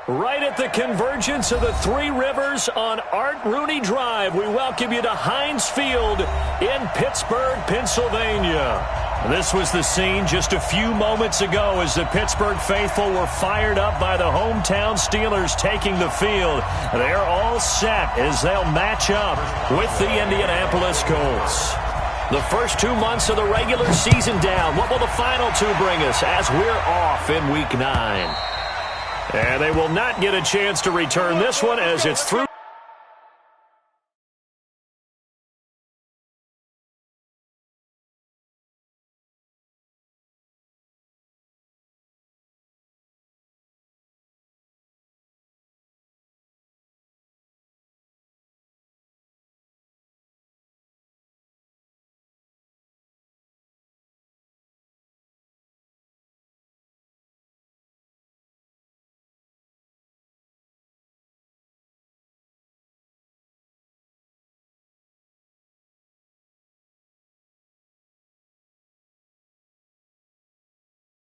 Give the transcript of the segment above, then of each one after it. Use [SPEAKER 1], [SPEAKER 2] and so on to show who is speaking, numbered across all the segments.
[SPEAKER 1] Right at the convergence of the Three Rivers on Art Rooney Drive, we welcome you to Heinz Field in Pittsburgh, Pennsylvania. This was the scene just a few moments ago as the Pittsburgh faithful were fired up by the hometown Steelers taking the field. They're all set as they'll match up with the Indianapolis Colts. The first 2 months of the regular season down. What will the final two bring us as we're off in Week 9? And they will not get a chance to return this one as it's through.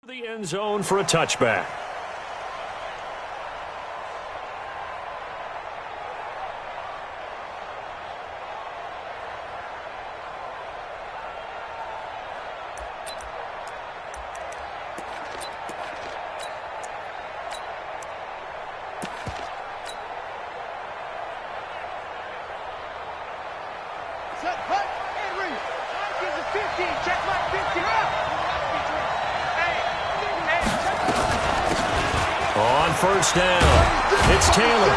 [SPEAKER 1] The end zone for a touchback.
[SPEAKER 2] Set, cut, and read. I give the 15. Check my 50 up.
[SPEAKER 1] On first down, it's Taylor.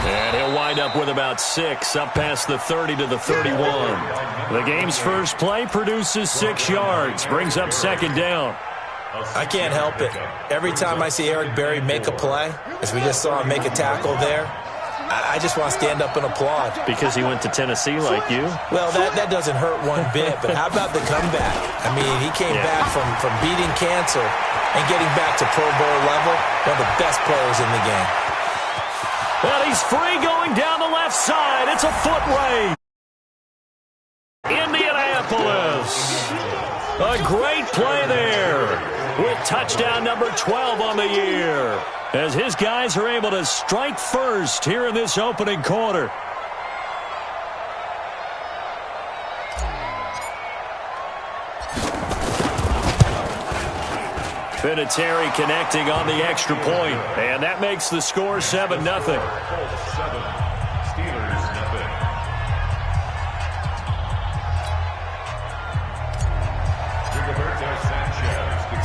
[SPEAKER 1] And he'll wind up with about 6, up past the 30 to the 31. The game's first play produces 6 yards, brings up second down.
[SPEAKER 3] I can't help it. Every time I see Eric Berry make a play, as we just saw him make a tackle there, I just want to stand up and applaud.
[SPEAKER 1] Because he went to Tennessee like you?
[SPEAKER 3] Well, that doesn't hurt one bit, but how about the comeback? I mean, he came back from beating cancer and getting back to Pro Bowl level, one of the best players in the game.
[SPEAKER 1] Well, he's free going down the left side. It's a foot race. Indianapolis. A great play there with touchdown number 12 on the year, as his guys are able to strike first here in this opening quarter. Vinatieri connecting on the extra point, and that makes the score 7-0.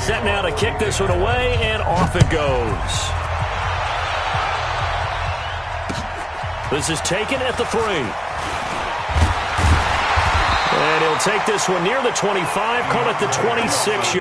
[SPEAKER 1] Set now to kick this one away, and off it goes. This is taken at the 3. And he'll take this one near the 25, call it the 26.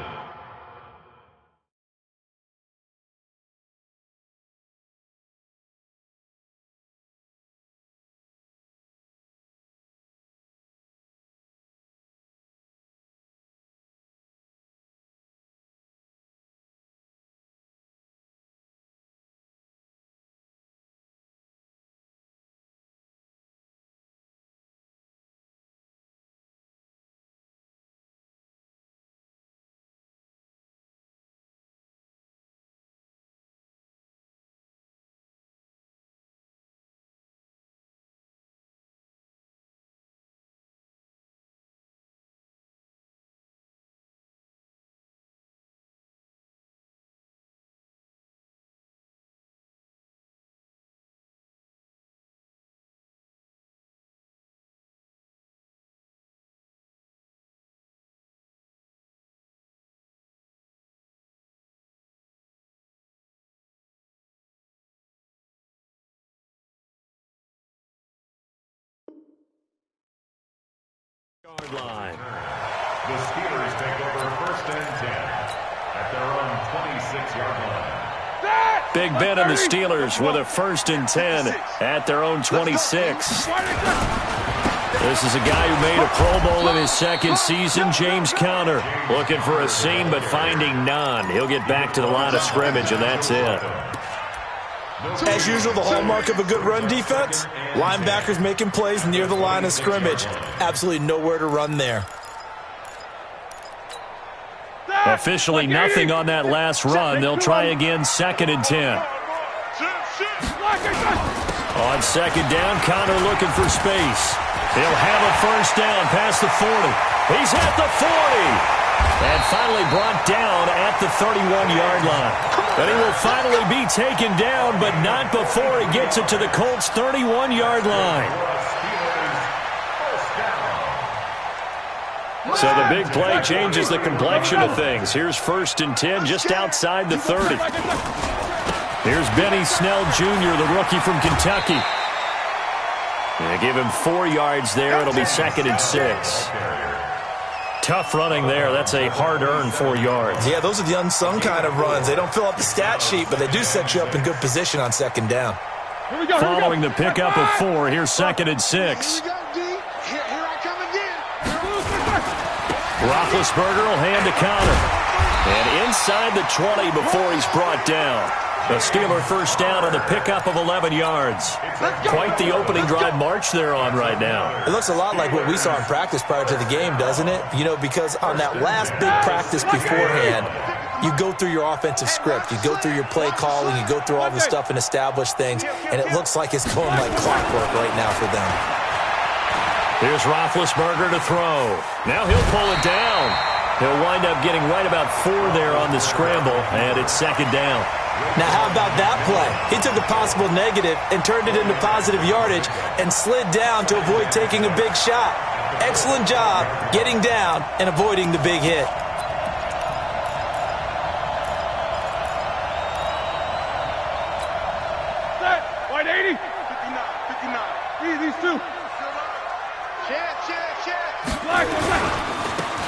[SPEAKER 1] Line.
[SPEAKER 4] The Steelers take over 1st and 10 at their own 26-yard line.
[SPEAKER 1] Big Ben and the Steelers with a 1st and 10 at their own 26. This is a guy who made a Pro Bowl in his 2nd season, James Conner. Looking for a seam but finding none. He'll get back to the line of scrimmage, and that's it.
[SPEAKER 3] As usual, the hallmark of a good run defense, linebackers making plays near the line of scrimmage. Absolutely nowhere to run there.
[SPEAKER 1] Officially nothing on that last run. They'll try again 2nd and 10. On second down, Connor looking for space. He'll have a first down past the 40. He's at the 40. And finally brought down at the 31-yard line. But he will finally be taken down, but not before he gets it to the Colts' 31-yard line. So the big play changes the complexion of things. Here's 1st and 10 just outside the 30. Here's Benny Snell Jr., the rookie from Kentucky. They give him 4 yards there. It'll be 2nd and 6. Tough running there. That's a hard-earned 4 yards.
[SPEAKER 3] Yeah, those are the unsung kind of runs. They don't fill up the stat sheet, but they do set you up in good position on second down.
[SPEAKER 1] Following the pickup of 4, here's 2nd and 6. Roethlisberger will hand to Connor. And inside the 20 before he's brought down. The Steeler first down on the pickup of 11 yards. Quite the opening drive march they're on right now.
[SPEAKER 3] It looks a lot like what we saw in practice prior to the game, doesn't it? You know, because on that last big practice beforehand, you go through your offensive script. You go through your play calling. You go through all this stuff and establish things. And it looks like it's going like clockwork right now for them.
[SPEAKER 1] Here's Roethlisberger to throw. Now he'll pull it down. He'll wind up getting right about 4 there on the scramble, and it's 2nd down.
[SPEAKER 3] Now, how about that play? He took a possible negative and turned it into positive yardage and slid down to avoid taking a big shot. Excellent job getting down and avoiding the big hit.
[SPEAKER 2] White 80. 59. 59. These two. Check. Black.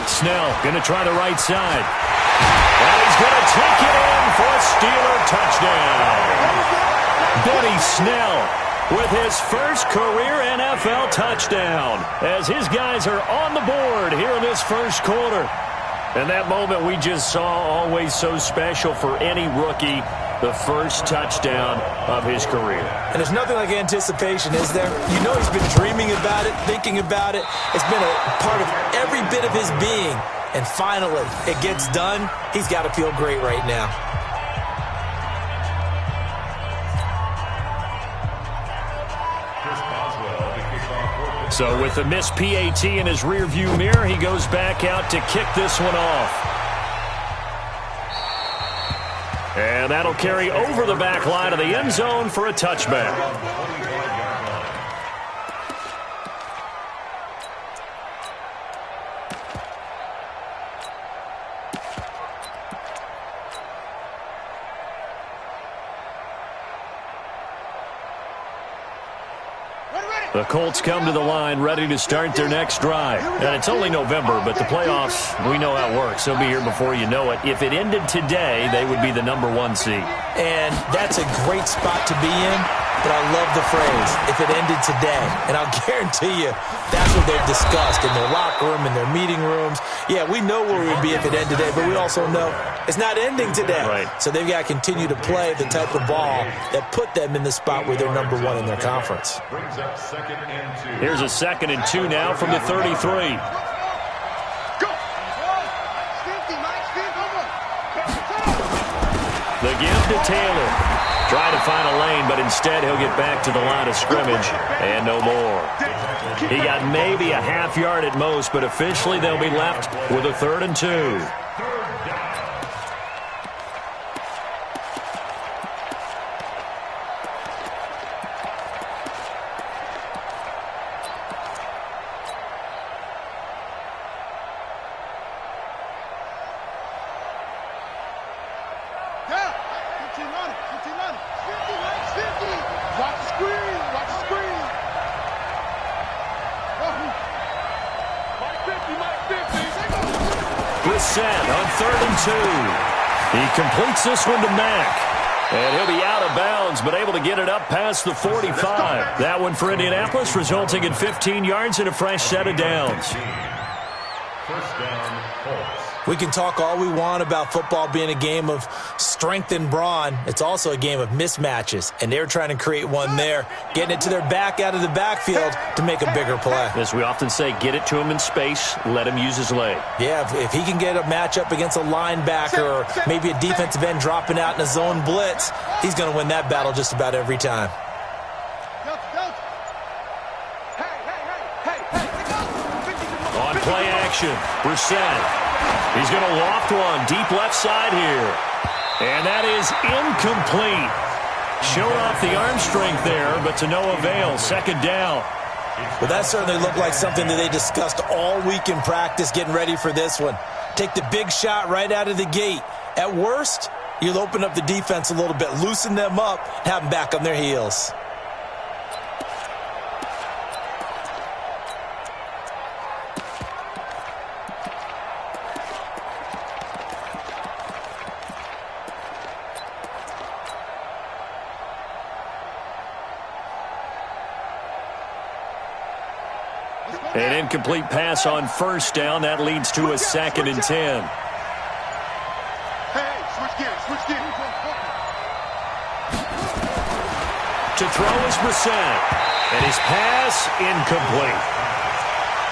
[SPEAKER 1] Snell going to try the right side. And he's going to take it in for a Steeler touchdown. Benny Snell with his first career NFL touchdown as his guys are on the board here in this first quarter. And that moment we just saw, always so special for any rookie, the first touchdown of his career.
[SPEAKER 3] And there's nothing like anticipation, is there? You know he's been dreaming about it, thinking about it. It's been a part of every bit of his being. And finally, it gets done. He's got to feel great right now.
[SPEAKER 1] So with the missed PAT in his rearview mirror, he goes back out to kick this one off. And that'll carry over the back line of the end zone for a touchback. The Colts come to the line ready to start their next drive. And it's only November, but the playoffs, we know how it works. They'll be here before you know it. If it ended today, they would be the #1 seed.
[SPEAKER 3] And that's a great spot to be in, but I love the phrase, if it ended today. And I'll guarantee you, that's what they've discussed in their locker room, in their meeting rooms. Yeah, we know where we'd be if it ended today, but we also know it's not ending today.
[SPEAKER 1] Right.
[SPEAKER 3] So they've got to continue to play the type of ball that put them in the spot where they're #1 in their conference.
[SPEAKER 1] Here's a 2nd and 2 now from the 33. The give to Taylor. Trying to find a lane, but instead he'll get back to the line of scrimmage and no more. He got maybe a half yard at most, but officially they'll be left with a 3rd and 2. Set on 3rd and 2. He completes this one to Mack. And he'll be out of bounds, but able to get it up past the 45. That one for Indianapolis, resulting in 15 yards and a fresh set of downs.
[SPEAKER 4] First down, Colts.
[SPEAKER 3] We can talk all we want about football being a game of strength and brawn. It's also a game of mismatches, and they're trying to create one there, getting it to their back out of the backfield to make a bigger play.
[SPEAKER 1] As we often say, get it to him in space, let him use his leg.
[SPEAKER 3] Yeah, if he can get a matchup against a linebacker or maybe a defensive end dropping out in a zone blitz, he's going to win that battle just about every time.
[SPEAKER 1] On play action, Brissett. He's going to loft one deep left side here. And that is incomplete. Showed off the arm strength there, but to no avail. Second down.
[SPEAKER 3] Well, that certainly looked like something that they discussed all week in practice getting ready for this one. Take the big shot right out of the gate. At worst, you'll open up the defense a little bit, loosen them up, have them back on their heels.
[SPEAKER 1] An incomplete pass on first down. That leads to a 2nd and 10.
[SPEAKER 2] Hey, switch gears.
[SPEAKER 1] To throw is Brissett. And his pass incomplete.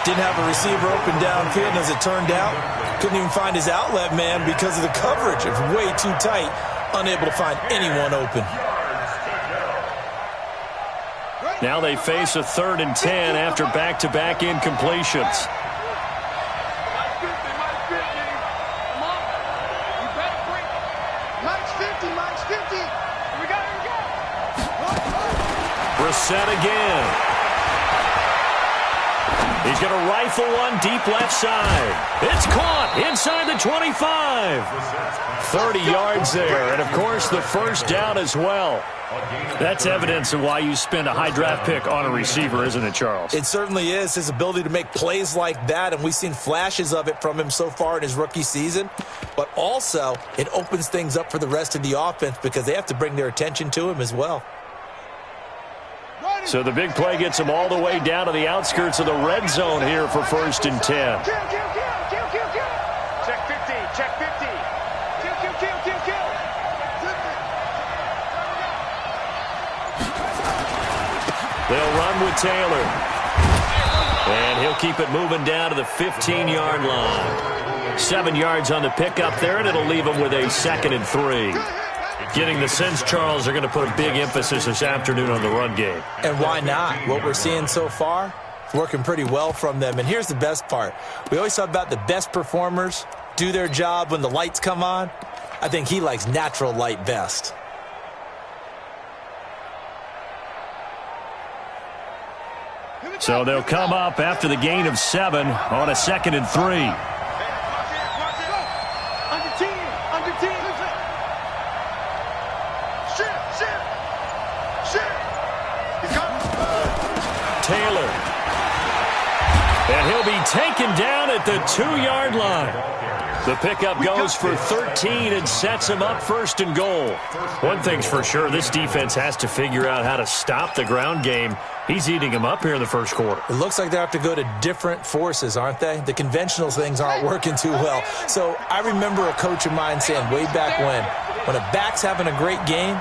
[SPEAKER 3] Didn't have a receiver open downfield, and as it turned out, couldn't even find his outlet man because of the coverage. It's way too tight, unable to find anyone open.
[SPEAKER 1] Now they face a 3rd and 10 after back-to-back incompletions. Brissett again. He's going to rifle one deep left side. It's caught inside the 25. 30 yards there, and of course the first down as well. That's evidence of why you spend a high draft pick on a receiver, isn't it, Charles?
[SPEAKER 3] It certainly is. His ability to make plays like that, and we've seen flashes of it from him so far in his rookie season. But also, it opens things up for the rest of the offense because they have to bring their attention to him as well.
[SPEAKER 1] So the big play gets him all the way down to the outskirts of the red zone here for 1st and 10.
[SPEAKER 2] Check 50, check 50. Kill.
[SPEAKER 1] They'll run with Taylor. And he'll keep it moving down to the 15-yard line. 7 yards on the pickup there, and it'll leave him with a 2nd and 3. Getting the sense, Charles, they're going to put a big emphasis this afternoon on the run game.
[SPEAKER 3] And why not? What we're seeing so far, it's working pretty well from them. And here's the best part. We always talk about the best performers do their job when the lights come on. I think he likes natural light best.
[SPEAKER 1] So they'll come up after the gain of 7 on a 2nd and 3.
[SPEAKER 2] Under 10.
[SPEAKER 1] Taylor. And he'll be taken down at the 2-yard line. The pickup goes for 13 and sets him up 1st and goal. One thing's for sure, this defense has to figure out how to stop the ground game. He's eating him up here in the first quarter.
[SPEAKER 3] It looks like they have to go to different forces, aren't they? The conventional things aren't working too well. So I remember a coach of mine saying way back when a back's having a great game,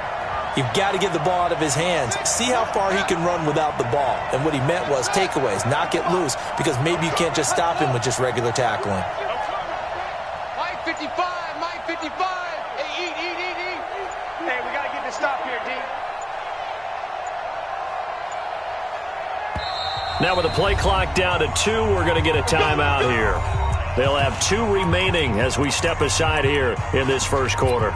[SPEAKER 3] you've got to get the ball out of his hands. See how far he can run without the ball. And what he meant was takeaways, knock it loose, because maybe you can't just stop him with just regular tackling.
[SPEAKER 2] Mike 55. Hey, eat. Hey, we got to get this stop here, D.
[SPEAKER 1] Now with the play clock down to 2, we're going to get a timeout here. They'll have 2 remaining as we step aside here in this first quarter.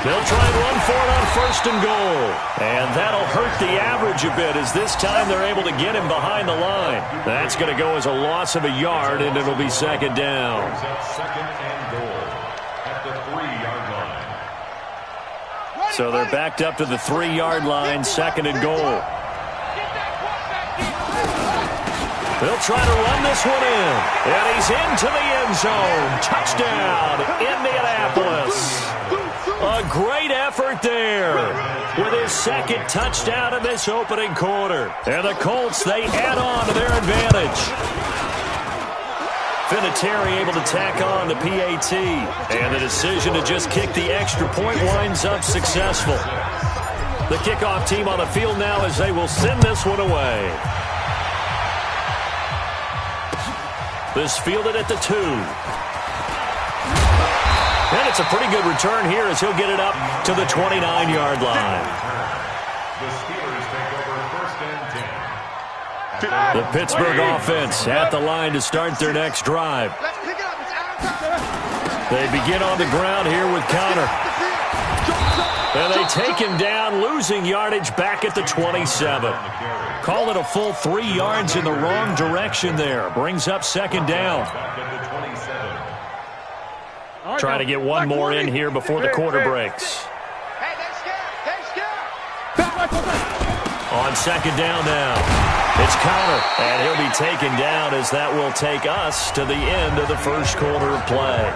[SPEAKER 1] They'll try and run for it on 1st and goal. And that'll hurt the average a bit as this time they're able to get him behind the line. That's going to go as a loss of a yard, and it'll be 2nd down.
[SPEAKER 4] 2nd and goal at the 3-yard line.
[SPEAKER 1] So they're backed up to the 3-yard line, 2nd and goal. They'll try to run this one in. And he's into the end zone. Touchdown, Indianapolis. A great effort there with his 2nd touchdown in this opening quarter. And the Colts, they add on to their advantage. Vinatieri able to tack on the PAT. And the decision to just kick the extra point winds up successful. The kickoff team on the field now as they will send this one away. This fielded at the 2. And it's a pretty good return here as he'll get it up to the 29-yard line.
[SPEAKER 4] The Steelers take over 1st and 10.
[SPEAKER 1] The Pittsburgh offense at the line to start their next drive. They begin on the ground here with Connor. And they take him down, losing yardage back at the 27. Call it a full 3 yards in the wrong direction there. Brings up 2nd down. Trying to get one more in here before the quarter breaks. On 2nd down now. It's Connor, and he'll be taken down as that will take us to the end of the first quarter of play.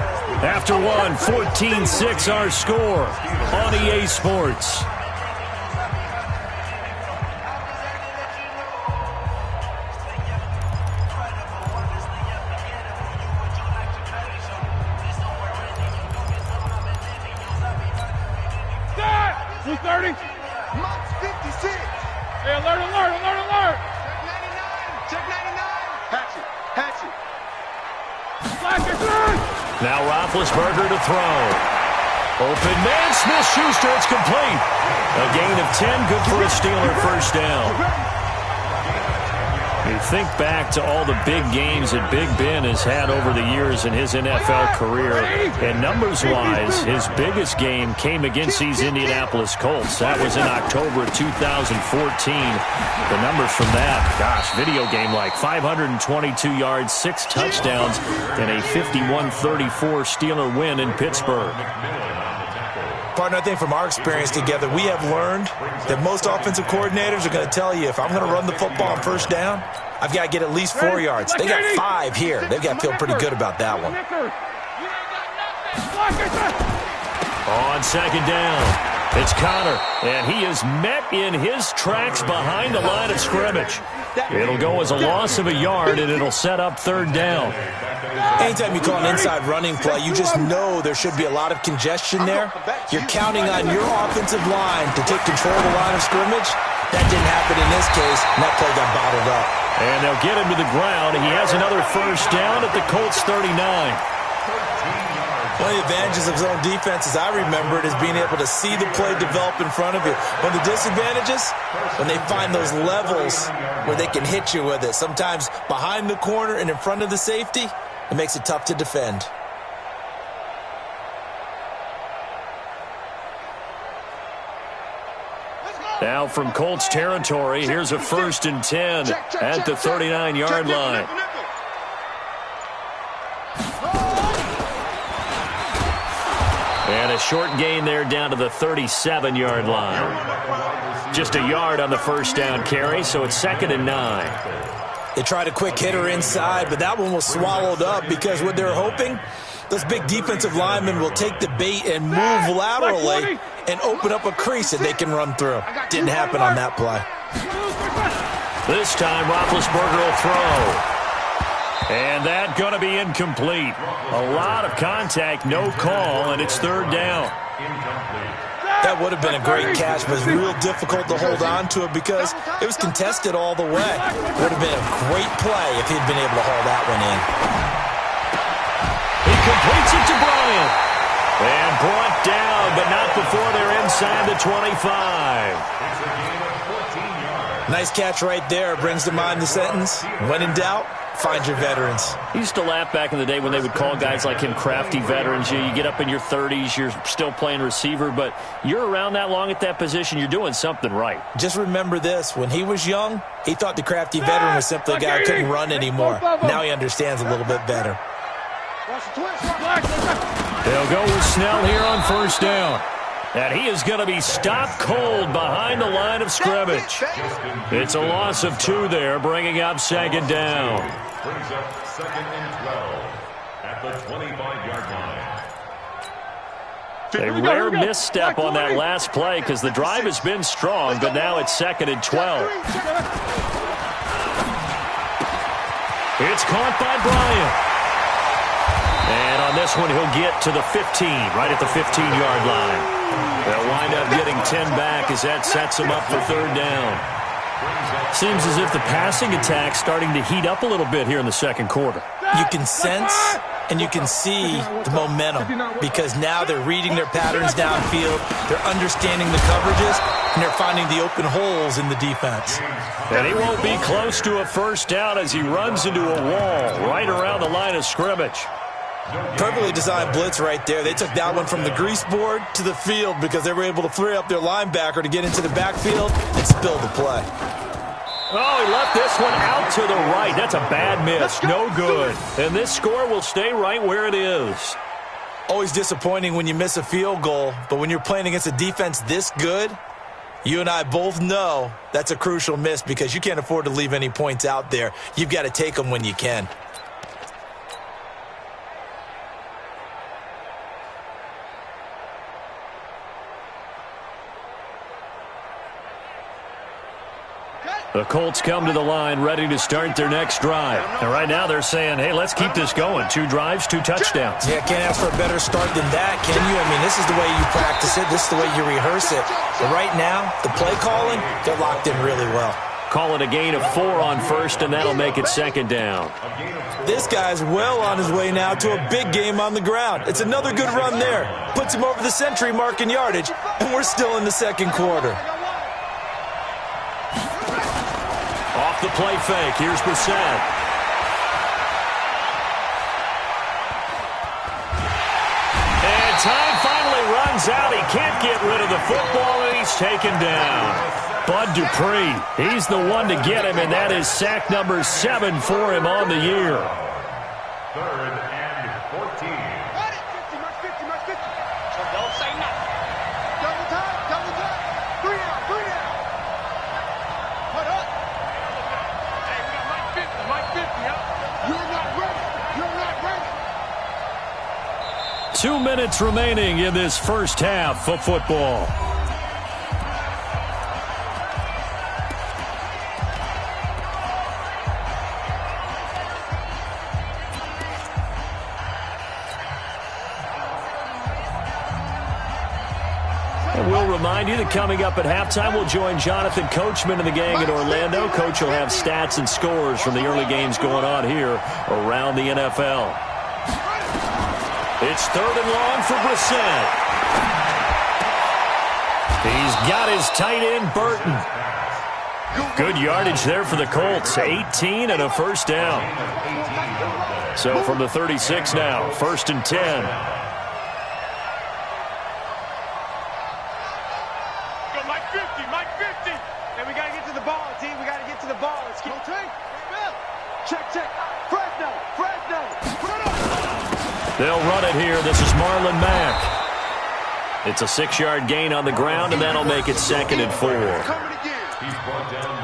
[SPEAKER 1] After one, 14-6 our score on EA Sports. Now Roethlisberger to throw. Open man, Smith-Schuster, it's complete. A gain of 10, good for a Steeler first down. You think back to all the big games that Big Ben has had over the years in his NFL career, and numbers-wise, his biggest game came against these Indianapolis Colts. That was in October 2014. The numbers from that, gosh, video game-like, 522 yards, 6 touchdowns, and a 51-34 Steeler win in Pittsburgh.
[SPEAKER 3] Partner, I think from our experience together, we have learned that most offensive coordinators are going to tell you, if I'm going to run the football on first down, I've got to get at least 4 yards. They got 5 here. They've got to feel pretty good about that one.
[SPEAKER 1] On 2nd down, it's Connor, and he is met in his tracks behind the line of scrimmage. It'll go as a loss of a yard, and it'll set up 3rd down.
[SPEAKER 3] Anytime you call an inside running play, you just know there should be a lot of congestion there. You're counting on your offensive line to take control of the line of scrimmage. That didn't happen in this case, and that play got bottled up.
[SPEAKER 1] And they'll get him to the ground. He has another first down at the Colts 39.
[SPEAKER 3] One of the advantages of zone defense, as I remember it, is being able to see the play develop in front of you. One of the disadvantages, when they find those levels where they can hit you with it, sometimes behind the corner and in front of the safety, it makes it tough to defend.
[SPEAKER 1] Now from Colts territory, here's a 1st and 10 at the 39-yard line. And a short gain there down to the 37-yard line. Just a yard on the first down carry, so it's 2nd and 9.
[SPEAKER 3] They tried a quick hitter inside, but that one was swallowed up because what they're hoping, those big defensive linemen will take the bait and move laterally and open up a crease that they can run through. Didn't happen on that play.
[SPEAKER 1] This time, Roethlisberger will throw. And that going to be incomplete. A lot of contact, no call, and it's 3rd down.
[SPEAKER 3] That would have been a great catch, but it's real difficult to hold on to it because it was contested all the way. It would have been a great play if he'd been able to haul that one in.
[SPEAKER 1] He completes it to Bryant. And brought down, but not before they're inside the 25.
[SPEAKER 3] Nice catch right there. Brings to mind the sentence, when in doubt, find your veterans.
[SPEAKER 1] He used to laugh back in the day when they would call guys like him crafty veterans. You get up in your 30s, you're still playing receiver, but you're around that long at that position, you're doing something right.
[SPEAKER 3] Just remember this. When he was young, he thought the crafty veteran was simply a guy who couldn't run anymore. Now he understands a little bit better.
[SPEAKER 1] They'll go with Snell here on first down. And he is going to be stopped cold behind the line of scrimmage. It's a loss of 2 there, bringing up second down.
[SPEAKER 4] Brings up 2nd and 12 at the 25-yard line.
[SPEAKER 1] A rare misstep on that last play because the drive has been strong, but now it's 2nd and 12. It's caught by Bryant. And on this one, he'll get to the 15, right at the 15-yard line. They'll wind up getting 10 back as that sets them up for 3rd down. Seems as if the passing attack's starting to heat up a little bit here in the second quarter.
[SPEAKER 3] You can sense and you can see the momentum because now they're reading their patterns downfield, they're understanding the coverages, and they're finding the open holes in the defense.
[SPEAKER 1] And he won't be close to a first down as he runs into a wall right around the line of scrimmage.
[SPEAKER 3] Perfectly designed blitz right there. They took that one from the grease board to the field because they were able to free up their linebacker to get into the backfield and spill the play.
[SPEAKER 1] Oh, he left this one out to the right. That's a bad miss. No good. And this score will stay right where it is.
[SPEAKER 3] Always disappointing when you miss a field goal, but when you're playing against a defense this good, you and I both know that's a crucial miss because you can't afford to leave any points out there. You've got to take them when you can.
[SPEAKER 1] The Colts come to the line ready to start their next drive. And right now they're saying, hey, let's keep this going. 2 drives, 2 touchdowns.
[SPEAKER 3] Yeah, can't ask for a better start than that, can you? I mean, this is the way you practice it. This is the way you rehearse it. But right now, the play calling, they're locked in really well.
[SPEAKER 1] Call it a gain of 4 on first, and that'll make it 2nd down.
[SPEAKER 3] This guy's well on his way now to a big game on the ground. It's another good run there. Puts him over the century mark in yardage, and we're still in the second quarter.
[SPEAKER 1] Off the play fake, here's Brissett. And time finally runs out. He can't get rid of the football, and he's taken down. Bud Dupree, he's the one to get him, and that is sack number 7 for him on the year.
[SPEAKER 4] 3rd and 14.
[SPEAKER 2] Double time. 3 out. Put up. Hey, we got Mike 50, huh? You're not ready.
[SPEAKER 1] 2 minutes remaining in this first half of football. And we'll remind you that coming up at halftime, we'll join Jonathan Coachman and the gang in Orlando. Coach will have stats and scores from the early games going on here around the NFL. It's 3rd and long for Brissett. He's got his tight end, Burton. Good yardage there for the Colts. 18 and a first down. So from the 36 now, 1st and 10.
[SPEAKER 2] Mike 50. And we got to get to the ball, team. We got to get to the ball. Let's keep Check. Fresno.
[SPEAKER 1] They'll run it here. This is Marlon Mack. It's a 6-yard gain on the ground, and that'll make it 2nd and 4.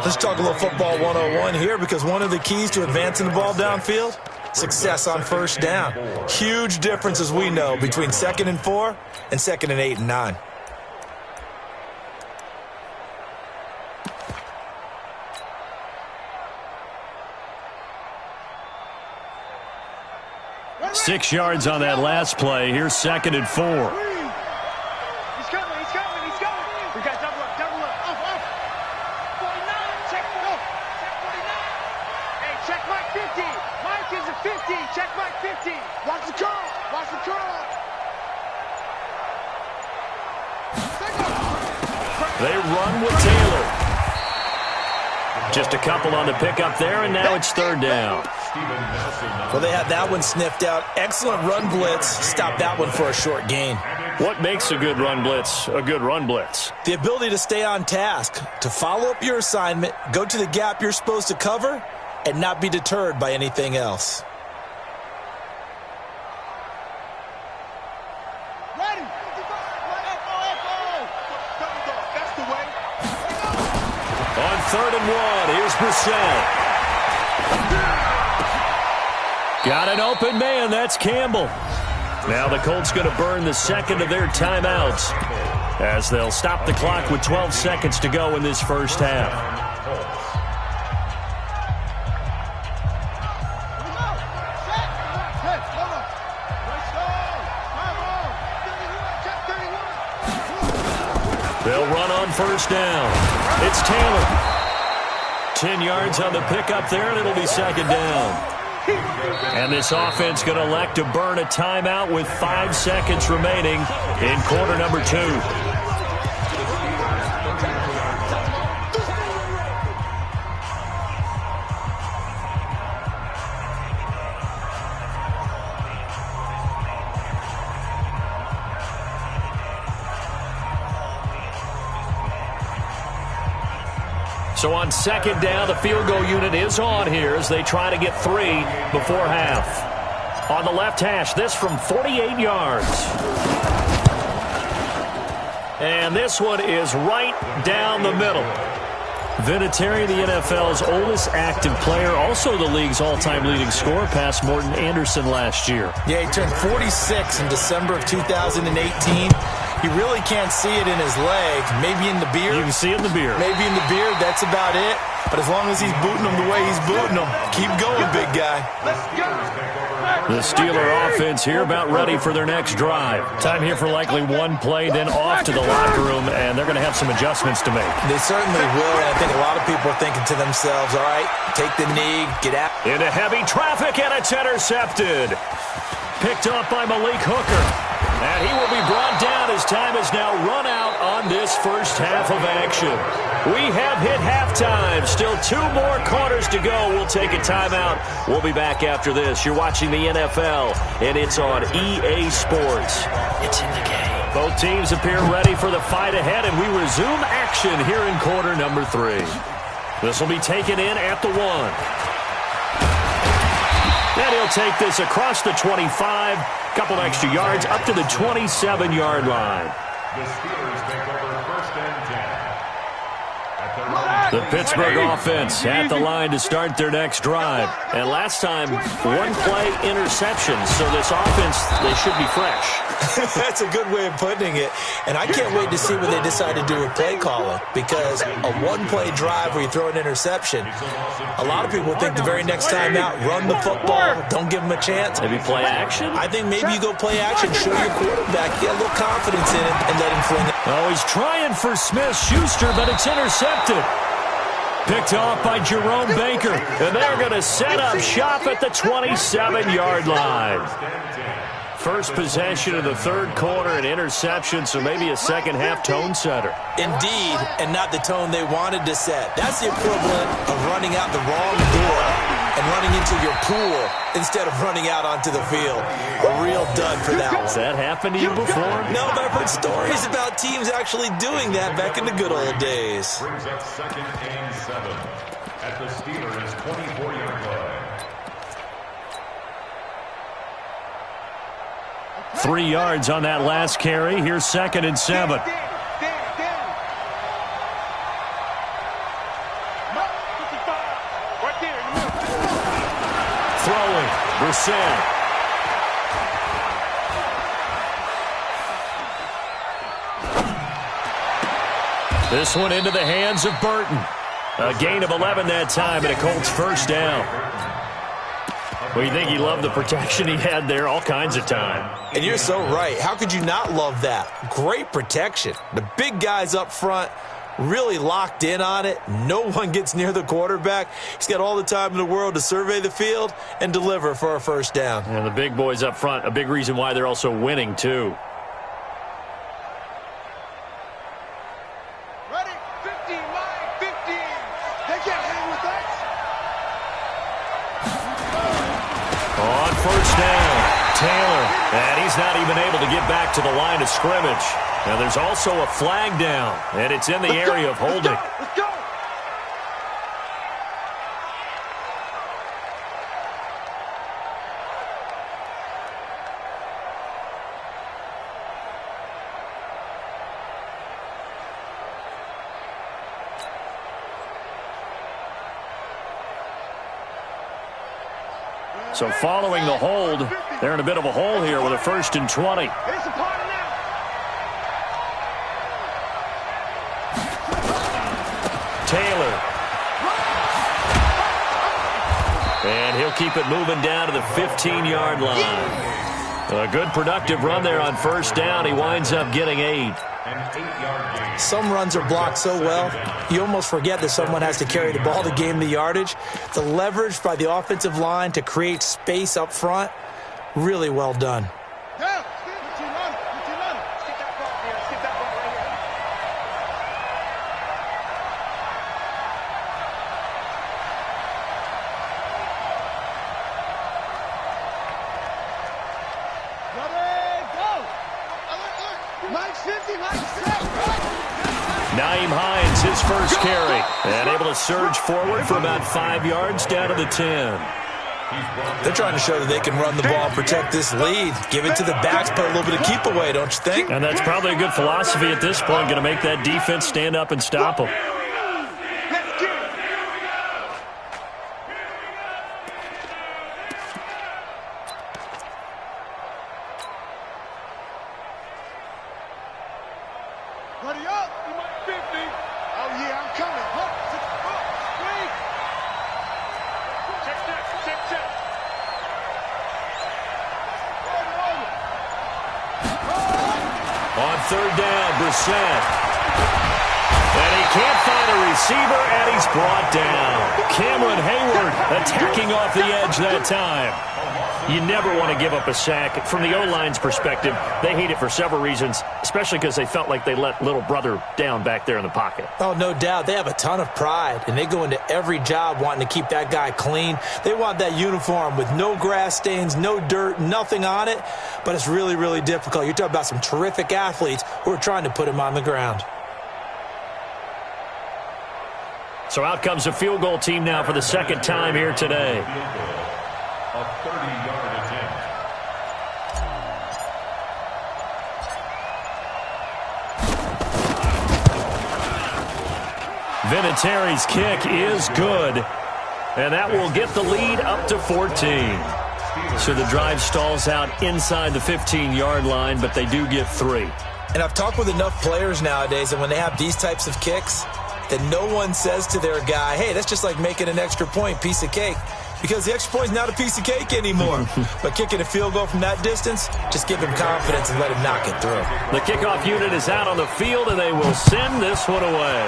[SPEAKER 3] Let's talk a little football 101 here because one of the keys to advancing the ball downfield, success on first down. Huge difference, as we know, between 2nd and 4 and 2nd and 8 and 9.
[SPEAKER 1] Six yards on that last play. Here's 2nd and 4.
[SPEAKER 2] He's coming. We got double up. Off. 49. Check 49. Hey, check Mike 50. Mike is a 50. Check Mike 50. Watch the curl.
[SPEAKER 1] They run with Taylor. Just a couple on the pickup there, and now it's 3rd down.
[SPEAKER 3] Well, they had that one sniffed out. Excellent run blitz. Stop that one for a short gain.
[SPEAKER 1] What makes a good run blitz a good run blitz?
[SPEAKER 3] The ability to stay on task, to follow up your assignment, go to the gap you're supposed to cover, and not be deterred by anything else.
[SPEAKER 1] 3rd and 1. Here's Brissett. Got an open man. That's Campbell. Now the Colts going to burn the second of their timeouts as they'll stop the clock with 12 seconds to go in this first half. They'll run on first down. It's Taylor. 10 yards on the pickup there, and it'll be second down. And this offense going to elect to burn a timeout with 5 seconds remaining in quarter number 2. So on second down, the field goal unit is on here as they try to get 3 before half. On the left hash, this from 48 yards. And this one is right down the middle. Vinatieri, the NFL's oldest active player, also the league's all-time leading scorer, past Morton Anderson last year.
[SPEAKER 3] Yeah, he turned 46 in December of 2018. You really can't see it in his leg. Maybe in the beard.
[SPEAKER 1] You can see it in the beard.
[SPEAKER 3] Maybe in the beard. That's about it. But as long as he's booting them the way he's booting them, keep going, big guy.
[SPEAKER 1] The Steeler offense here about ready for their next drive. Time here for likely one play, then off to the locker room, and they're going to have some adjustments to make.
[SPEAKER 3] They certainly will, and I think a lot of people are thinking to themselves, all right, take the knee, get out.
[SPEAKER 1] Into heavy traffic, and it's intercepted. Picked off by Malik Hooker. And he will be brought down as time has now run out on this first half of action. We have hit halftime. Still 2 more quarters to go. We'll take a timeout. We'll be back after this. You're watching the NFL, and it's on EA Sports. It's in the game. Both teams appear ready for the fight ahead, and we resume action here in quarter number 3. This will be taken in at the 1. And he'll take this across the 25, couple extra yards, up to the 27-yard line.
[SPEAKER 4] The Steelers take over 1st and 10.
[SPEAKER 1] The Pittsburgh offense at the line to start their next drive. And last time, 1-play interception, so this offense, they should be fresh.
[SPEAKER 3] That's a good way of putting it. And I can't wait to see what they decide to do with play calling, because a 1-play drive where you throw an interception, a lot of people think the very next time out, run the football, don't give them a chance.
[SPEAKER 1] Maybe play action?
[SPEAKER 3] I think maybe you go play action, show your quarterback, get a little confidence in it, and let him fling it.
[SPEAKER 1] Oh, he's trying for Smith-Schuster, but it's intercepted. Picked off by Jerome Baker. And they're going to set up shop at the 27-yard line. First possession of the 3rd quarter, an interception, so maybe a second-half tone setter.
[SPEAKER 3] Indeed, and not the tone they wanted to set. That's the equivalent of running out the wrong door and running into your pool instead of running out onto the field. A real dud for that one.
[SPEAKER 1] Has that happened to you before?
[SPEAKER 3] No, but I've heard stories about teams actually doing that back in the good old days.
[SPEAKER 4] Brings up 2nd and 7 at the Steelers' 24-yard line.
[SPEAKER 1] 3 yards on that last carry. Here's 2nd and 7. Throwing, Brissett. This one into the hands of Burton. A gain of 11 that time, and a Colts first down. Well, you think he loved the protection he had there all kinds of time.
[SPEAKER 3] And you're so right. How could you not love that? Great protection. The big guys up front really locked in on it. No one gets near the quarterback. He's got all the time in the world to survey the field and deliver for a first down.
[SPEAKER 1] And the big boys up front, a big reason why they're also winning, too.
[SPEAKER 2] Ready? 15, line, 15. They can't hang with us.
[SPEAKER 1] On first down, Taylor. And he's not even able to get back to the line of scrimmage. Now there's also a flag down, and it's in the area of holding.
[SPEAKER 2] Let's go.
[SPEAKER 1] So following the hold, they're in a bit of a hole here with a 1st and 20.
[SPEAKER 2] It's a party now.
[SPEAKER 1] Taylor. And he'll keep it moving down to the 15-yard line. A good productive run there on 1st down. He winds up getting 8.
[SPEAKER 3] Some runs are blocked so well, you almost forget that someone has to carry the ball to gain the yardage. The leverage by the offensive line to create space up front, really well done.
[SPEAKER 1] Nyheim Hines, his first carry, and able to surge forward for about 5 yards down to the 10.
[SPEAKER 3] They're trying to show that they can run the ball and protect this lead. Give it to the backs, put a little bit of keep away, don't you think?
[SPEAKER 1] And that's probably a good philosophy at this point, going to make that defense stand up and stop them. On 3rd down, Brissett. And he can't find a receiver, and he's brought down. Cameron Hayward attacking off the edge that time. You never want to give up a sack. From the O-line's perspective, they hate it for several reasons, especially because they felt like they let little brother down back there in the pocket.
[SPEAKER 3] Oh, no doubt. They have a ton of pride, and they go into every job wanting to keep that guy clean. They want that uniform with no grass stains, no dirt, nothing on it, but it's really, really difficult. You're talking about some terrific athletes who are trying to put him on the ground.
[SPEAKER 1] So out comes a field goal team now for the 2nd time here today.
[SPEAKER 4] A 30-yard attempt.
[SPEAKER 1] Vinatieri's kick is good, and that will get the lead up to 14. So the drive stalls out inside the 15-yard line, but they do get 3.
[SPEAKER 3] And I've talked with enough players nowadays, and when they have these types of kicks, that no one says to their guy, hey, that's just like making an extra point, piece of cake. Because the extra point is not a piece of cake anymore. But kicking a field goal from that distance, just give him confidence and let him knock it through.
[SPEAKER 1] The kickoff unit is out on the field, and they will send this one away.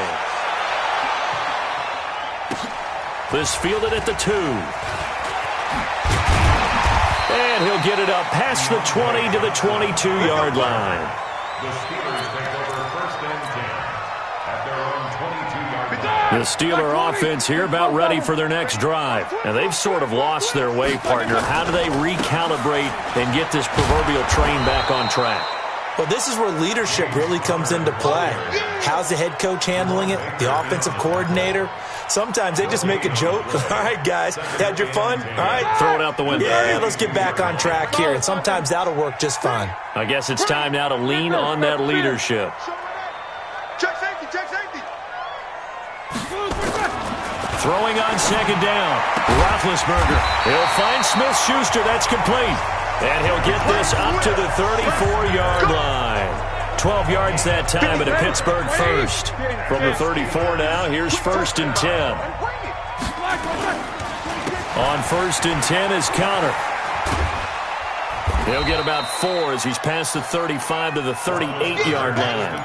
[SPEAKER 1] This fielded at the 2. And he'll get it up past the 20 to the 22-yard line.
[SPEAKER 4] The Steelers take over 1st and 10 at their own 22-yard line.
[SPEAKER 1] The Steeler offense here about ready for their next drive. And they've sort of lost their way, partner. How do they recalibrate and get this proverbial train back on track?
[SPEAKER 3] Well, this is where leadership really comes into play. How's the head coach handling it? The offensive coordinator? Sometimes they just make a joke. All right, guys, had your fun? All right.
[SPEAKER 1] Throw it out the window.
[SPEAKER 3] Yeah, let's get back on track here. And sometimes that'll work just fine.
[SPEAKER 1] I guess it's time now to lean on that leadership.
[SPEAKER 2] Check safety, check safety.
[SPEAKER 1] Throwing on 2nd down. Roethlisberger. He'll find Smith-Schuster. That's complete. And he'll get this up to the 34-yard line. 12 yards that time, but a Pittsburgh first. From the 34 now, here's 1st and 10. On 1st and 10 is Counter. He'll get about 4 as he's past the 35 to the 38-yard line.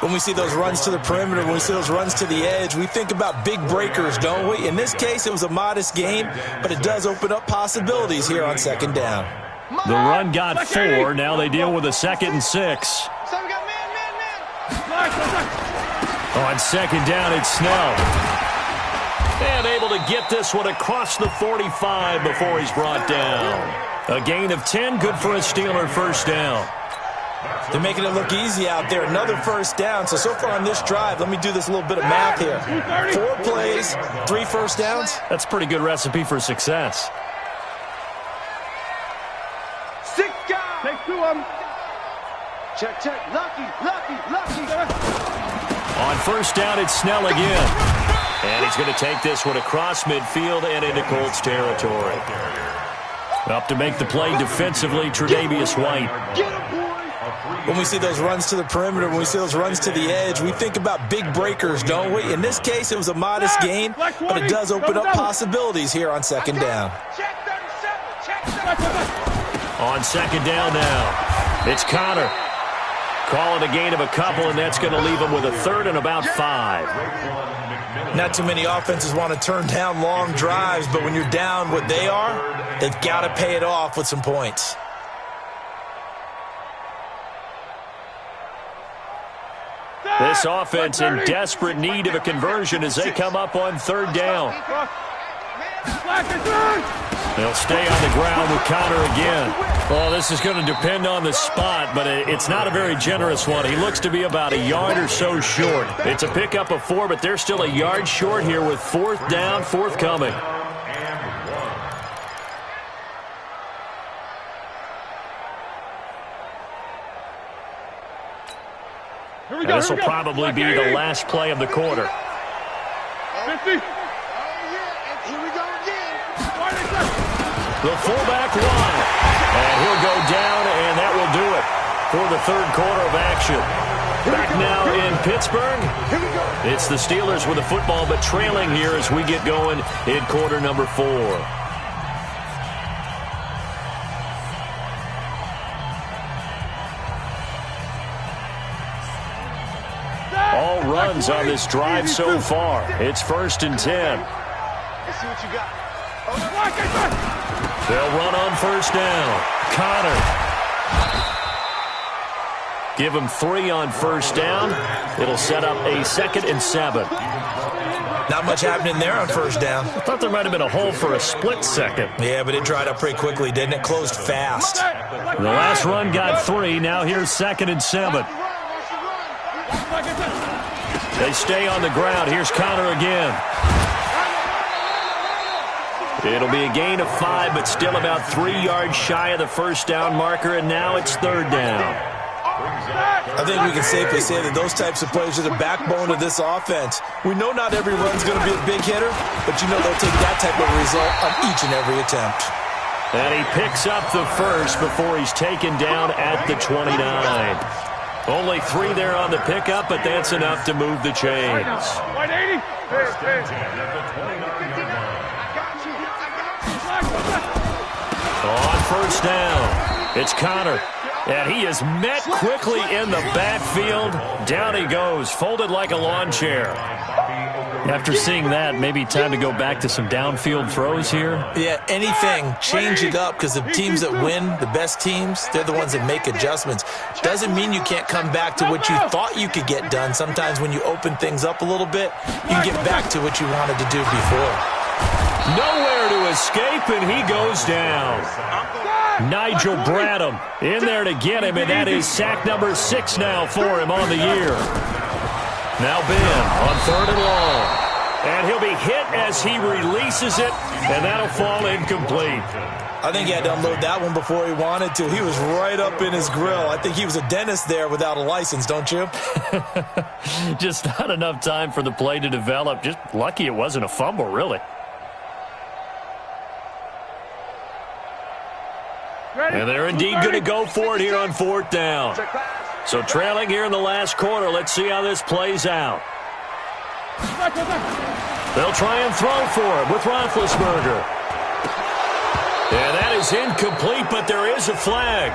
[SPEAKER 3] When we see those runs to the perimeter, when we see those runs to the edge, we think about big breakers, don't we? In this case, it was a modest gain, but it does open up possibilities here on 2nd down.
[SPEAKER 1] The run got 4. Now they deal with a 2nd and 6.
[SPEAKER 2] So we got man.
[SPEAKER 1] On 2nd down, it's Snell. And able to get this one across the 45 before he's brought down. A gain of 10, good for a Steeler 1st down.
[SPEAKER 3] They're making it look easy out there. Another 1st down. So far on this drive, let me do this little bit of math here. 4 plays, 3 1st downs.
[SPEAKER 1] That's a pretty good recipe for success.
[SPEAKER 2] 6 guys. Take 2 of them. Check. Lucky.
[SPEAKER 1] On 1st down, it's Snell again. And he's going to take this one across midfield and into Colts territory. Up to make the play defensively, Tre'Davious White.
[SPEAKER 3] When we see those runs to the perimeter, when we see those runs to the edge, we think about big breakers, don't we? In this case, it was a modest gain, but it does open up possibilities here on second down.
[SPEAKER 1] On second down now, it's Connor. Calling a gain of a couple, and that's going to leave him with a third and about 5.
[SPEAKER 3] Not too many offenses want to turn down long drives, but when you're down what they are, they've got to pay it off with some points.
[SPEAKER 1] This offense in desperate need of a conversion as they come up on third down. They'll stay on the ground with Connor again. Well, this is going to depend on the spot, but it's not a very generous one. He looks to be about a yard or so short. It's a pickup of 4, but they're still a yard short here with fourth down forthcoming. This will probably be the last play of the quarter.
[SPEAKER 2] 50.
[SPEAKER 1] The fullback line. And he'll go down, and that will do it for the third quarter of action. Back now in Pittsburgh. It's the Steelers with the football, but trailing here as we get going in quarter number 4. All runs on this drive so far. It's 1st and 10.
[SPEAKER 2] Let's see what you got.
[SPEAKER 1] They'll run on first down. Connor. Give him 3 on first down. It'll set up a 2nd and 7.
[SPEAKER 3] Not much happening there on first down.
[SPEAKER 1] I thought there might have been a hole for a split second.
[SPEAKER 3] Yeah, but it dried up pretty quickly, didn't it? Closed fast.
[SPEAKER 1] The last run got 3. Now here's 2nd and 7. They stay on the ground. Here's Connor again. It'll be a gain of 5, but still about 3 yards shy of the first down marker, and now it's third down.
[SPEAKER 3] I think we can safely say that those types of plays are the backbone of this offense. We know not every run's going to be a big hitter, but you know they'll take that type of result on each and every attempt.
[SPEAKER 1] And he picks up the first before he's taken down at the 29. Only 3 there on the pickup, but that's enough to move the chains.
[SPEAKER 2] 180.
[SPEAKER 1] On first down, it's Connor. And he is met quickly in the backfield. Down he goes, folded like a lawn chair. After seeing that, maybe time to go back to some downfield throws here.
[SPEAKER 3] Yeah, anything, change it up, because the teams that win, the best teams, they're the ones that make adjustments. Doesn't mean you can't come back to what you thought you could get done. Sometimes when you open things up a little bit, you can get back to what you wanted to do before.
[SPEAKER 1] Nowhere to escape, and he goes down. Nigel Bradham in there to get him, and that is sack number 6 now for him on the year. Now Ben on 3rd and long. And he'll be hit as he releases it, and that'll fall incomplete.
[SPEAKER 3] I think he had to unload that one before he wanted to. He was right up in his grill. I think he was a dentist there without a license, don't you?
[SPEAKER 1] Just not enough time for the play to develop. Just lucky it wasn't a fumble, really. And they're indeed going to go for it here on 4th down. So trailing here in the last quarter. Let's see how this plays out. They'll try and throw for it with Roethlisberger. And that is incomplete, but there is a flag.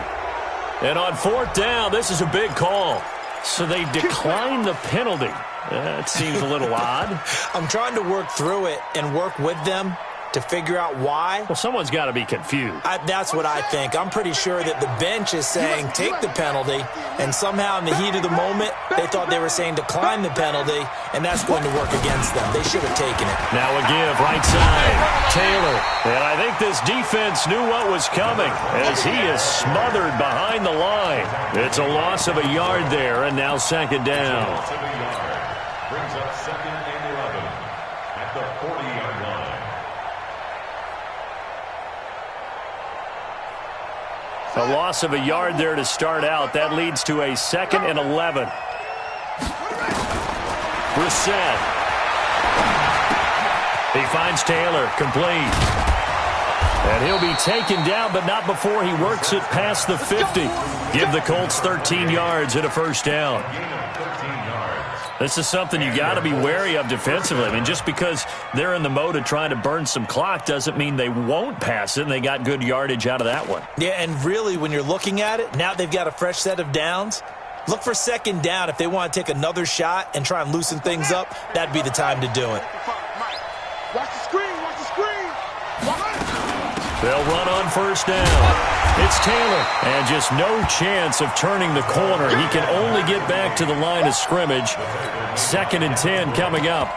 [SPEAKER 1] And on 4th down, this is a big call. So they decline the penalty. That seems a little odd.
[SPEAKER 3] I'm trying to work through it and work with them to figure out why.
[SPEAKER 1] Well, someone's got to be confused.
[SPEAKER 3] That's what I think. I'm pretty sure that the bench is saying take the penalty, and somehow in the heat of the moment, they thought they were saying decline the penalty, and that's going to work against them. They should have taken it.
[SPEAKER 1] Now a give, right side, Taylor. And I think this defense knew what was coming as he is smothered behind the line. It's a loss of a yard there, and now 2nd down.
[SPEAKER 4] Brings up 2nd and 11 at the 40-yard line.
[SPEAKER 1] A loss of a yard there to start out. That leads to a 2nd and 11. Brissett. He finds Taylor, complete. And he'll be taken down, but not before he works it past the 50. Give the Colts 13 yards and a first down. This is something you got to be wary of defensively. I mean, just because they're in the mode of trying to burn some clock doesn't mean they won't pass it, and they got good yardage out of that one.
[SPEAKER 3] Yeah, and really, when you're looking at it, now they've got a fresh set of downs. Look for second down. If they want to take another shot and try and loosen things up, that'd be the time to do it.
[SPEAKER 2] Watch the screen. Watch the screen.
[SPEAKER 1] They'll run on first down. It's Taylor, and just no chance of turning the corner. He can only get back to the line of scrimmage. 2nd and 10 coming up.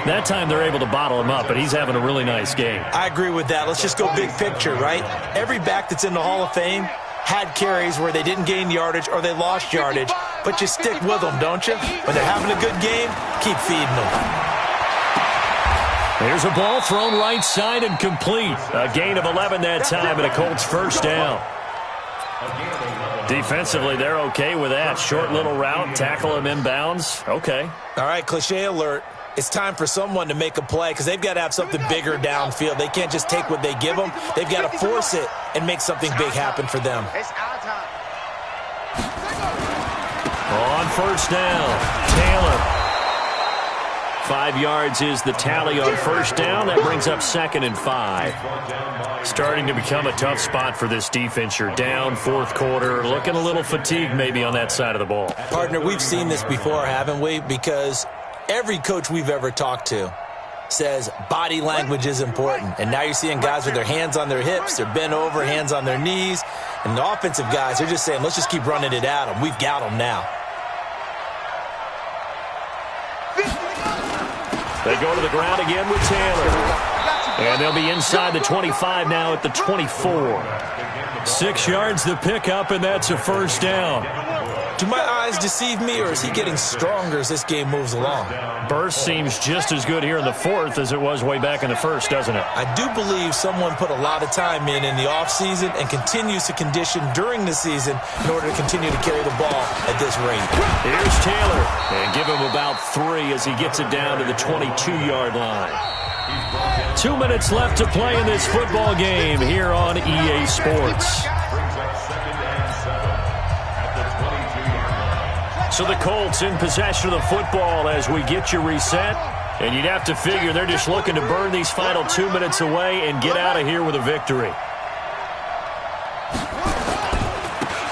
[SPEAKER 1] That time they're able to bottle him up, but he's having a really nice game.
[SPEAKER 3] I agree with that. Let's just go big picture, right? Every back that's in the Hall of Fame had carries where they didn't gain yardage or they lost yardage, but you stick with them, don't you? When they're having a good game, keep feeding them.
[SPEAKER 1] There's a ball thrown right side and complete. A gain of 11 that time and a Colts first down. Defensively, they're okay with that. Short little route, tackle him inbounds. Okay.
[SPEAKER 3] All right, cliche alert. It's time for someone to make a play because they've got to have something bigger downfield. They can't just take what they give them. They've got to force it and make something big happen for them.
[SPEAKER 1] On first down, Taylor. 5 yards is the tally on first down. That brings up 2nd and 5. Starting to become a tough spot for this defense. You're down 4th quarter. Looking a little fatigued maybe on that side of the ball.
[SPEAKER 3] Partner, we've seen this before, haven't we? Because every coach we've ever talked to says body language is important. And now you're seeing guys with their hands on their hips. They're bent over, hands on their knees. And the offensive guys, they're just saying, let's just keep running it at them. We've got them now.
[SPEAKER 1] They go to the ground again with Taylor. And they'll be inside the 25 now at the 24. 6 yards the pickup, and that's a first down.
[SPEAKER 3] Do my eyes deceive me, or is he getting stronger as this game moves along?
[SPEAKER 1] Burst seems just as good here in the 4th as it was way back in the 1st, doesn't it?
[SPEAKER 3] I do believe someone put a lot of time in the offseason and continues to condition during the season in order to continue to carry the ball at this rate.
[SPEAKER 1] Here's Taylor, and give him about 3 as he gets it down to the 22-yard line. 2 minutes left to play in this football game here on EA Sports. So the Colts in possession of the football as we get you reset. And you'd have to figure they're just looking to burn these final 2 minutes away and get out of here with a victory.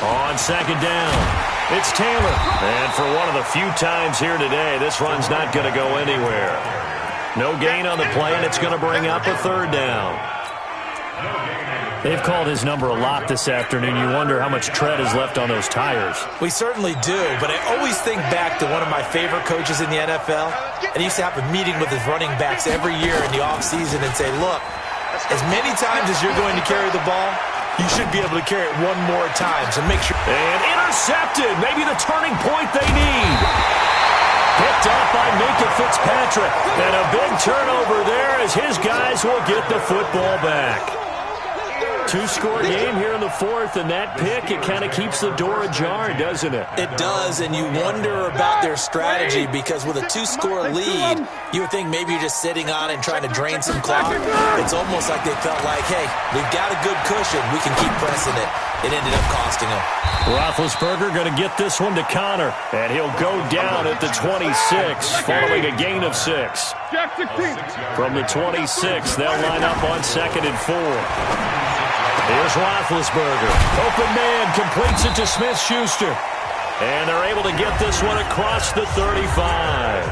[SPEAKER 1] On second down, it's Taylor. And for one of the few times here today, this run's not going to go anywhere. No gain on the play, and it's going to bring up a 3rd down. They've called his number a lot this afternoon. You wonder how much tread is left on those tires.
[SPEAKER 3] We certainly do, but I always think back to one of my favorite coaches in the NFL. And he used to have a meeting with his running backs every year in the offseason and say, look, as many times as you're going to carry the ball, you should be able to carry it one more time. So make sure.
[SPEAKER 1] And intercepted. Maybe the turning point they need. Picked up by Minka Fitzpatrick. And a big turnover there as his guys will get the football back. 2-score game here in the 4th, and that pick, it kind of keeps the door ajar, doesn't it?
[SPEAKER 3] It does, and you wonder about their strategy because with a 2-score lead, you would think maybe you're just sitting on it and trying to drain some clock. It's almost like they felt like, hey, we've got a good cushion. We can keep pressing it. It ended up costing them.
[SPEAKER 1] Roethlisberger going to get this one to Connor, and he'll go down at the 26 following a gain of 6. From the 26, they'll line up on 2nd and 4. Here's Roethlisberger. Open man, completes it to Smith-Schuster. And they're able to get this one across the 35.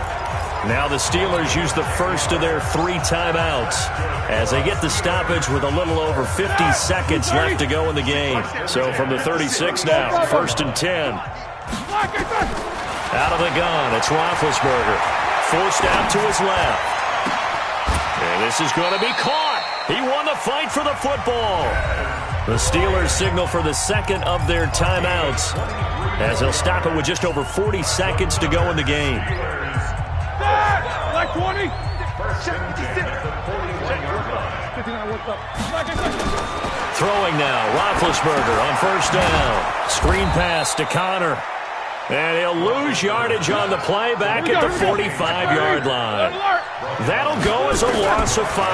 [SPEAKER 1] Now the Steelers use the first of their 3 timeouts as they get the stoppage with a little over 50 seconds left to go in the game. So from the 36 now, 1st and 10. Out of the gun, it's Roethlisberger. Forced out to his left. And this is going to be caught. He won the fight for the football. The Steelers signal for the 2nd of their timeouts as they'll stop it with just over 40 seconds to go in the game.
[SPEAKER 2] Like 20.
[SPEAKER 1] Throwing now, Roethlisberger on first down. Screen pass to Connor. And he'll lose yardage on the play back at the 45-yard line. That'll go as a loss of 5.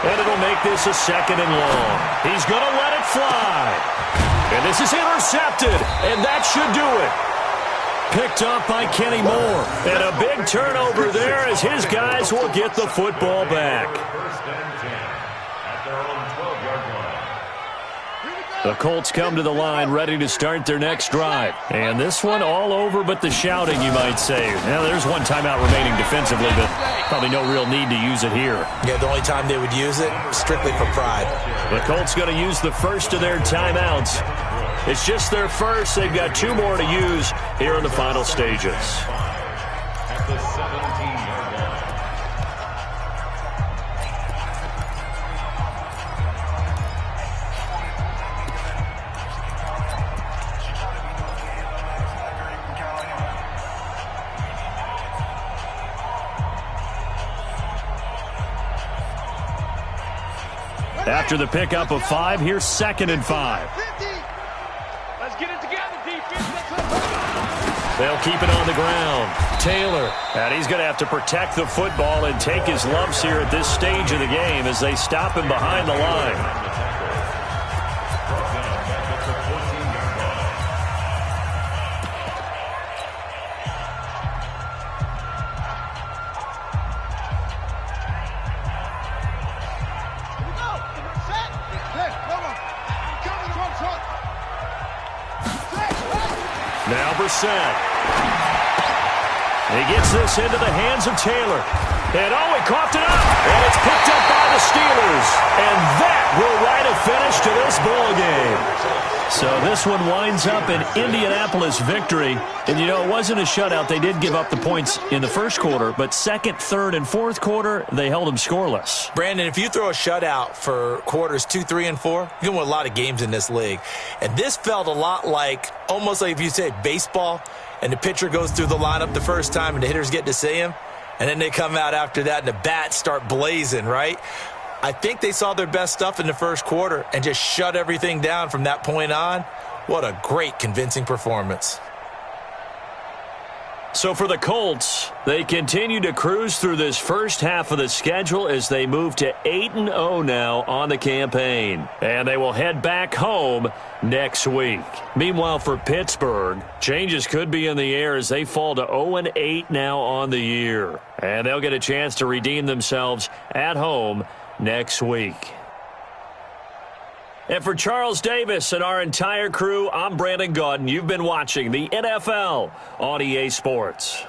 [SPEAKER 1] And it'll make this a 2nd and long. He's going to let it fly. And this is intercepted. And that should do it. Picked up by Kenny Moore. And a big turnover there as his guys will get the football back. The Colts come to the line ready to start their next drive. And this one all over but the shouting, you might say. Now, there's one timeout remaining defensively, but probably no real need to use it here.
[SPEAKER 3] Yeah, the only time they would use it, strictly for pride.
[SPEAKER 1] The Colts going to use the first of their timeouts. It's just their first. They've got 2 more to use here in the final stages.
[SPEAKER 4] At the 17-yard line.
[SPEAKER 1] After the pickup of 5, here's 2nd and 5.
[SPEAKER 2] Let's get it together, defense.
[SPEAKER 1] They'll keep it on the ground. Taylor, and he's going to have to protect the football and take his lumps here at this stage of the game as they stop him behind the line. Now Brissett. He gets this into the hands of Taylor. And oh, he coughed it up. And it's picked up by the Steelers. And that will write a finish to this ball game. So this one winds up an Indianapolis victory. And, you know, it wasn't a shutout. They did give up the points in the first quarter. But second, third, and fourth quarter, they held them scoreless.
[SPEAKER 3] Brandon, if you throw a shutout for quarters 2, 3, and 4, you can win a lot of games in this league. And this felt a lot like, almost like if you say baseball, and the pitcher goes through the lineup the first time and the hitters get to see him, and then they come out after that and the bats start blazing, right? I think they saw their best stuff in the first quarter and just shut everything down from that point on. What a great, convincing performance.
[SPEAKER 1] So for the Colts, they continue to cruise through this first half of the schedule as they move to 8-0 now on the campaign. And they will head back home next week. Meanwhile, for Pittsburgh, changes could be in the air as they fall to 0-8 now on the year. And they'll get a chance to redeem themselves at home next week. And for Charles Davis and our entire crew, I'm Brandon Gaudin. You've been watching the NFL on EA Sports.